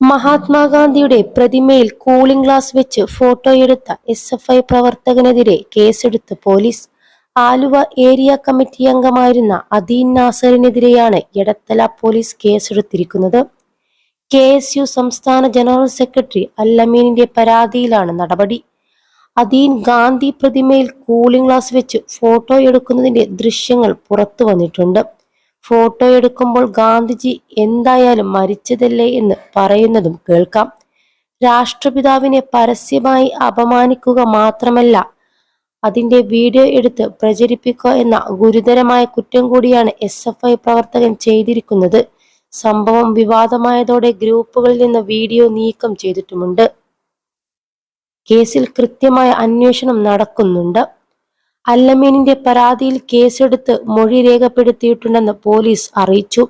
മഹാത്മാഗാന്ധിയുടെ പ്രതിമയിൽ cooling glass വെച്ച് ഫോട്ടോയെടുത്ത SFI പ്രവർത്തകനെതിരെ കേസെടുത്ത് പോലീസ്. ആലുവ ഏരിയ കമ്മിറ്റി അംഗമായിരുന്ന അദീൻ നാസറിനെതിരെയാണ് എടത്തല പോലീസ് കേസെടുത്തിരിക്കുന്നത്. KSU സംസ്ഥാന ജനറൽ സെക്രട്ടറി അൽ-അമീനിന്റെ പരാതിയിലാണ് നടപടി. അദീൻ ഗാന്ധി പ്രതിമയിൽ കൂളിംഗ് ഗ്ലാസ് വെച്ച് ഫോട്ടോ എടുക്കുന്നതിന്റെ ദൃശ്യങ്ങൾ പുറത്തു വന്നിട്ടുണ്ട്. ഫോട്ടോ എടുക്കുമ്പോൾ ഗാന്ധിജി എന്തായാലും മരിച്ചതല്ലേ എന്ന് പറയുന്നതും കേൾക്കാം. രാഷ്ട്രപിതാവിനെ പരസ്യമായി അപമാനിക്കുക മാത്രമല്ല, അതിന്റെ വീഡിയോ എടുത്ത് പ്രചരിപ്പിക്കുക എന്ന ഗുരുതരമായ കുറ്റം കൂടിയാണ് SFI പ്രവർത്തകൻ ചെയ്തിരിക്കുന്നത്. സംഭവം വിവാദമായതോടെ ഗ്രൂപ്പുകളിൽ നിന്ന് വീഡിയോ നീക്കം ചെയ്തിട്ടുമുണ്ട്. കേസിൽ കൃത്യമായ അന്വേഷണം നടക്കുന്നുണ്ട്. അൽ-അമീനിന്റെ പരാതിയിൽ കേസെടുത്ത് മൊഴി രേഖപ്പെടുത്തിയിട്ടുണ്ടെന്ന് പോലീസ് അറിയിച്ചു.